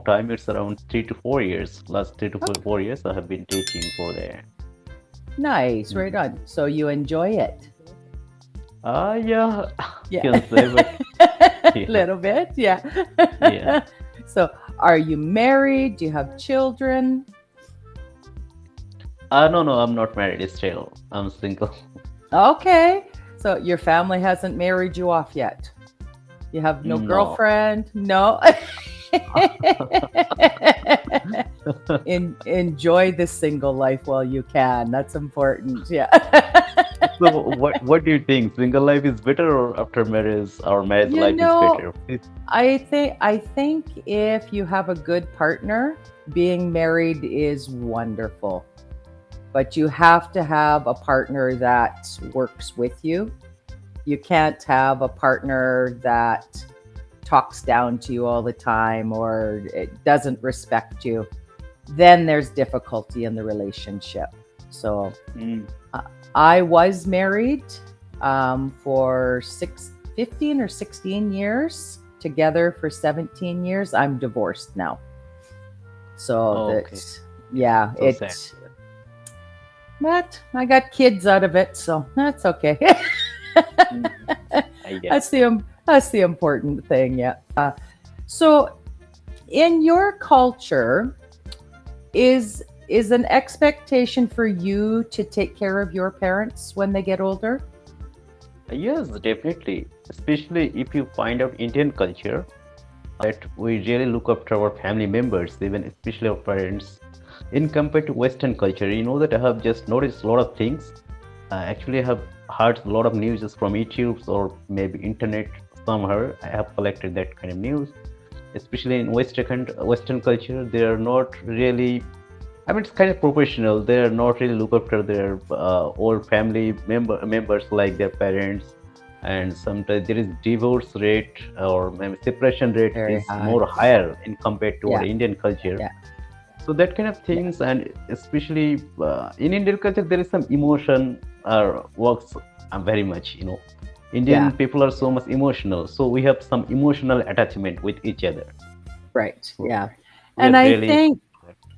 time. It's around 3 to 4 years. Last 3 to 4 years, I have been teaching for there. Nice, right Mhm. on. So you enjoy it? Yeah, Yeah. can say, but A yeah, little bit, yeah. yeah. So are you married? Do you have children? No, no, I'm not married still. I'm single. Okay. So your family hasn't married you off yet. You have no No. girlfriend? No. Enjoy the single life while you can. That's important. Yeah. So what do you think? Single life is better or after marriage or marriage You life is know, better? I think if you have a good partner, being married is wonderful. But you have to have a partner that works with you. You can't have a partner that talks down to you all the time or it doesn't respect you. Then there's difficulty in the relationship. So Mm. uh, I was married for 15 or 16 years, together for 17 years. I'm divorced now. So Okay. that, Yeah. yeah, So sad. but I got kids out of it, so that's okay. Mhm. I get. That's the important thing, yeah. So in your culture, is an expectation for you to take care of your parents when they get older? Yes, definitely. Especially if you find out Indian culture, that we really look after our family members, even especially our parents, in compared to Western culture. You know that I have just noticed a lot of things. Actually, I have heard a lot of news from YouTube or maybe internet somewhere. I have collected that kind of news. Especially in Western culture, they are not really. I mean, it's kind of professional. They are not really look after their old family members like their parents, and sometimes there is divorce rate or maybe separation rate Very is high. more higher in compared to our Yeah, Indian culture. yeah, So that kind of yeah, things, and especially in Indian culture, there is some emotion works very much. Indian yeah. people are so much emotional, so we have some emotional attachment with each other. Right. So Yeah. we are And I really. think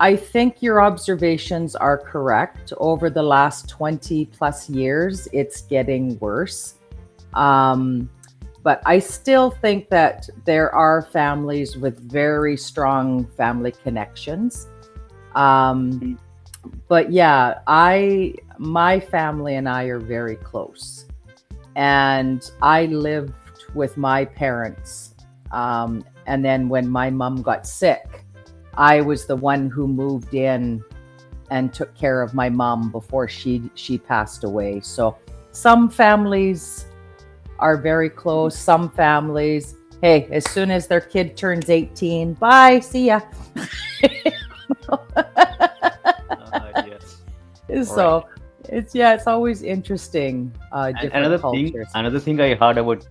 I think your observations are correct. Over the last 20 plus years, it's getting worse. Um, but I still think that there are families with very strong family connections. Um, but yeah, I my family and I are very close, and I lived with my parents. And then when my mom got sick, I was the one who moved in and took care of my mom before she passed away. So some families are very close. Some families, hey, as soon as their kid turns 18, bye, see ya. Yeah. All right. So it's always interesting, And different cultures. another thing I heard about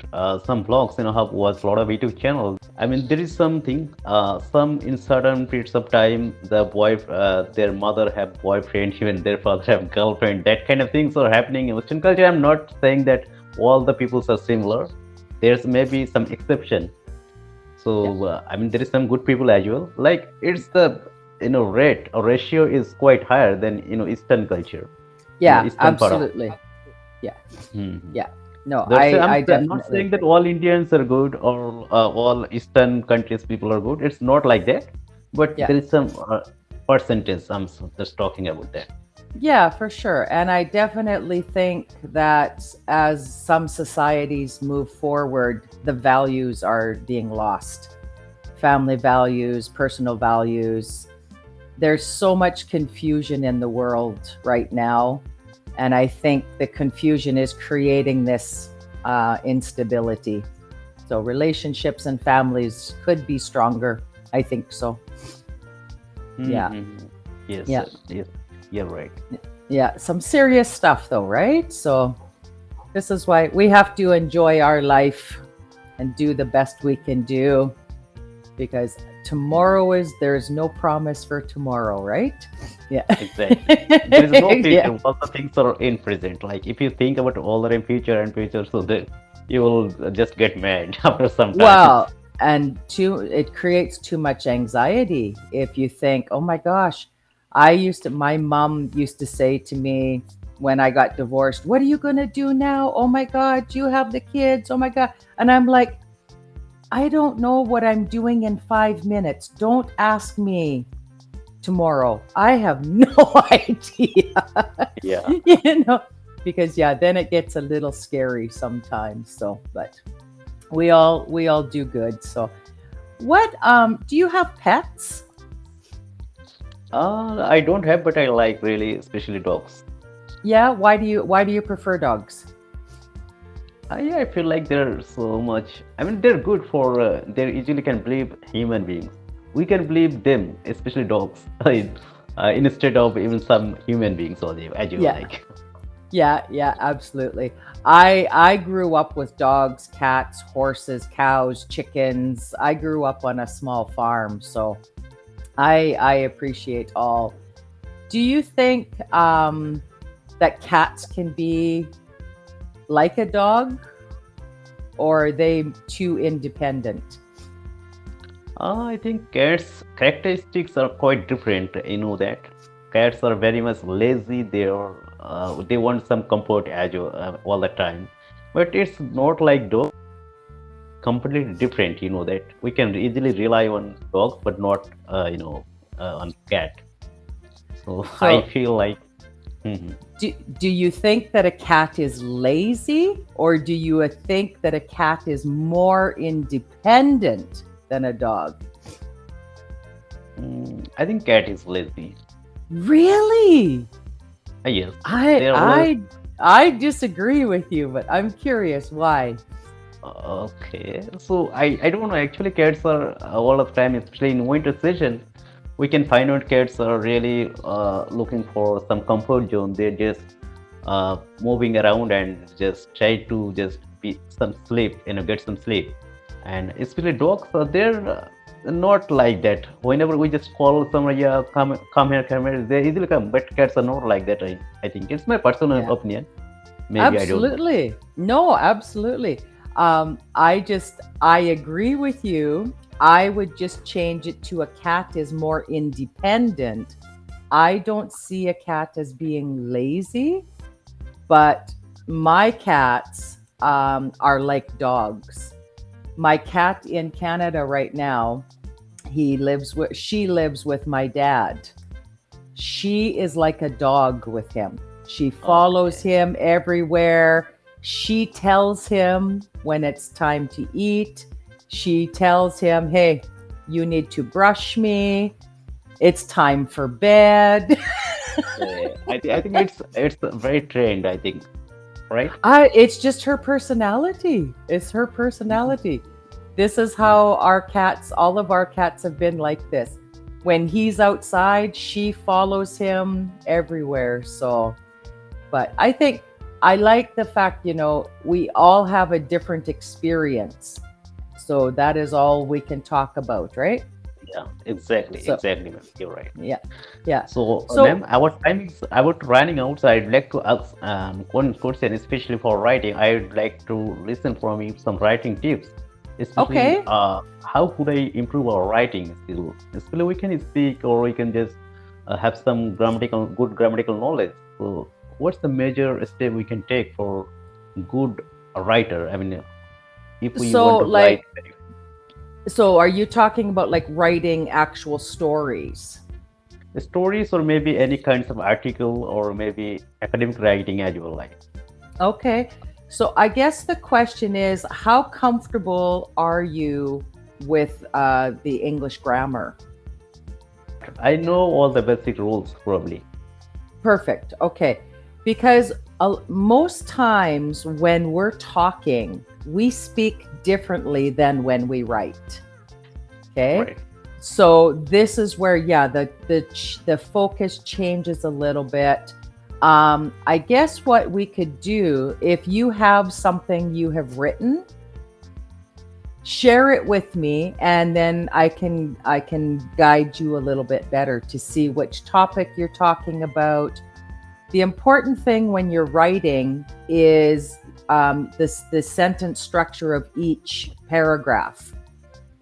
some blogs, have watched a lot of YouTube channels. I mean, there is something, some in certain periods of time, their mother have boyfriend, even their father have girlfriend. That kind of things are happening in Western culture. I'm not saying that all the peoples are similar. There's maybe some exception. Yeah, So I mean, there is some good people as well. Like it's the rate or ratio is quite higher than Eastern culture, yeah, Eastern part of. absolutely. Yeah, Mhm. yeah. No, That's it. I Not definitely saying that agree. all Indians are good or all Eastern countries people are good. It's not like that. But Yeah. there is some percentage. Just talking about that. Yeah, for sure. And I definitely think that as some societies move forward, the values are being lost. Family values, personal values. There's so much confusion in the world right now. And I think the confusion is creating this instability. So relationships and families could be stronger. I think so. Yeah. Mm-hmm. Yes, Yeah. sir. Yes, you're right. Yeah. Some serious stuff, though, right? So this is why we have to enjoy our life and do the best we can do, because tomorrow is there's no promise for tomorrow, right? Yeah. Exactly. There is no Yeah. future. All the things are in present. Like if you think about all the in future and future, so that you will just get mad after some time. Well, And it creates too much anxiety if you think, oh my gosh, my mom used to say to me when I got divorced, what are you going to do now? Oh my God, you have the kids. Oh my God. And I'm like, I don't know what I'm doing in 5 minutes. Don't ask me tomorrow. I have no idea. Yeah. you know, because yeah, then it gets a little scary sometimes. So, but we all do good. So, what do you have pets? I don't have, but I like really, especially dogs. Yeah, why do you prefer dogs? Yeah, I feel like they're so much. I mean, they're good for. They easily can believe human beings. We can believe them, especially dogs, instead of even some human beings, or as you Yeah. like. Yeah, yeah, absolutely. I grew up with dogs, cats, horses, cows, chickens. I grew up on a small farm, so I appreciate all. Do you think that cats can be like a dog, or are they too independent? I think cats' characteristics are quite different. You know that cats are very much lazy. They want some comfort all the time, but it's not like dogs. Completely different. You know that we can easily rely on dogs, but not on cat. So I So, feel like. Mhm. do you think that a cat is lazy, or do you think that a cat is more independent than a dog? I think cat is lazy. Really? Yes, I they are always I I disagree with you, but I'm curious why. okay. So I don't know. Actually, cats are all of the time, especially in winter season, we can find out cats are really looking for some comfort zone. They're just moving around and just try to just be some sleep, get some sleep. And especially dogs, they're not like that. Whenever we just call someone, yeah, come here, they easily come. But cats are not like that. I think it's my personal Yeah. opinion. Maybe I don't know. Absolutely. No, absolutely. I agree with you. I would just change it to a cat is more independent. I don't see a cat as being lazy, but my cats are like dogs. My cat in Canada right now, she lives with my dad. She is like a dog with him. She follows Okay. him everywhere. She tells him when it's time to eat. She tells him, hey, you need to brush me. It's time for bed. Okay. I think it's very trained. I think, right? It's just her personality. It's her personality. This is how all of our cats have been like this. When he's outside, she follows him everywhere. So, but I think I like the fact, we all have a different experience. So that is all we can talk about, right? Yeah, exactly, So, exactly, ma'am. You're right. yeah, yeah. So, ma'am, So, our time is about running out. So I'd like to ask one question, especially for writing. I'd like to listen from you some writing tips, especially okay. how could I improve our writing skill? Especially we can speak or we can just have some good grammatical knowledge. So, what's the major step we can take for good writer? I mean, if we So, want to write are you talking about like writing actual stories? stories or maybe any kinds of article or maybe academic writing as well like. Okay. So I guess the question is, how comfortable are you with the English grammar? I know all the basic rules probably. Perfect. Okay. Because most times when we're talking, we speak differently than when we write. Okay. Right. So this is where, yeah, the focus changes a little bit. I guess what we could do, if you have something you have written, share it with me, and then I can guide you a little bit better to see which topic you're talking about. The important thing when you're writing is the sentence structure of each paragraph.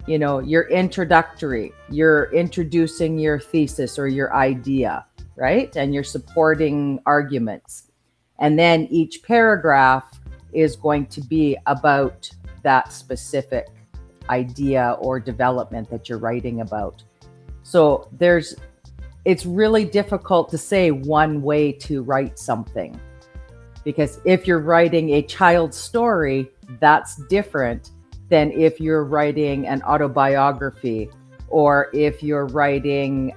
Your introductory, you're introducing your thesis or your idea, right? And you're supporting arguments. And then each paragraph is going to be about that specific idea or development that you're writing about. So it's really difficult to say one way to write something, because if you're writing a child's story, that's different than if you're writing an autobiography, or if you're writing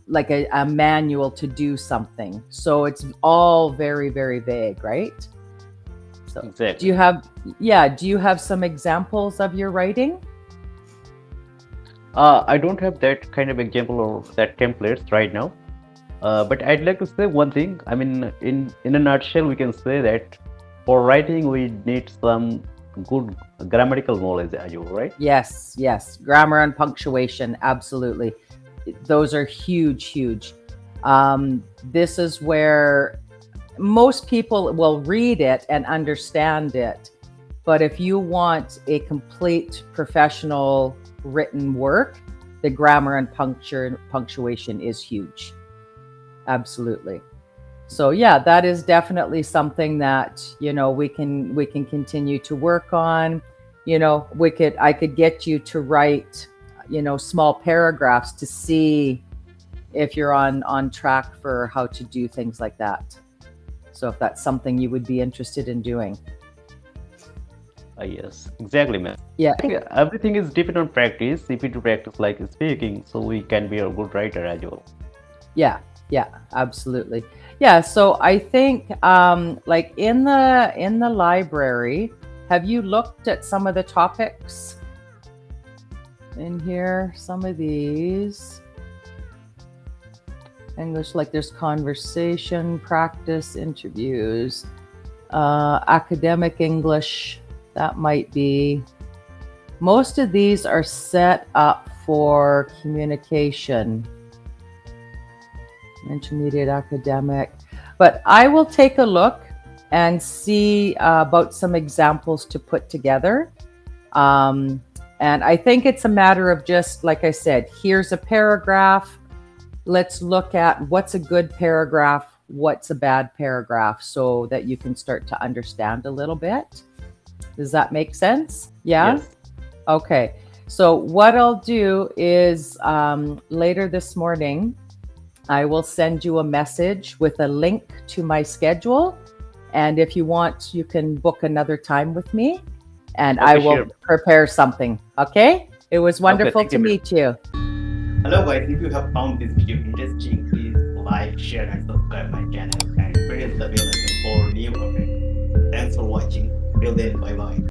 like a manual to do something. So it's all very, very vague, right? So Exactly. do you have some examples of your writing? I don't have that kind of example or that templates right now. But I'd like to say one thing. I mean, in a nutshell, we can say that for writing, we need some good grammatical knowledge as well, right? Yes. Grammar and punctuation, absolutely. Those are huge, huge. This is where most people will read it and understand it. But if you want a complete professional written work, the grammar and punctuation is huge. Absolutely. So yeah, that is definitely something that, we can continue to work on. I could get you to write, small paragraphs to see if you're on track for how to do things like that. So if that's something you would be interested in doing. Yes, exactly, man. Yeah. I think everything is dependent on practice. If we do practice like speaking, so we can be a good writer as well. Yeah, absolutely. Yeah, so I think like in the library, have you looked at some of the topics in here? Some of these English, like there's conversation, practice, interviews, academic English, that might be. Most of these are set up for communication. Intermediate academic, but I will take a look and see about some examples to put together. And I think it's a matter of just, like I said, here's a paragraph. Let's look at what's a good paragraph, what's a bad paragraph, so that you can start to understand a little bit. Does that make sense? Yeah? Yes. Okay. So what I'll do is later this morning, I will send you a message with a link to my schedule. And if you want, you can book another time with me and I Okay, will sure. prepare something. Okay? It was wonderful Thank to you, man. meet you. Hello guys, if you have found this video interesting, please like, share and subscribe my channel and press the bell icon for new updates. Thanks for watching. Till then, bye bye.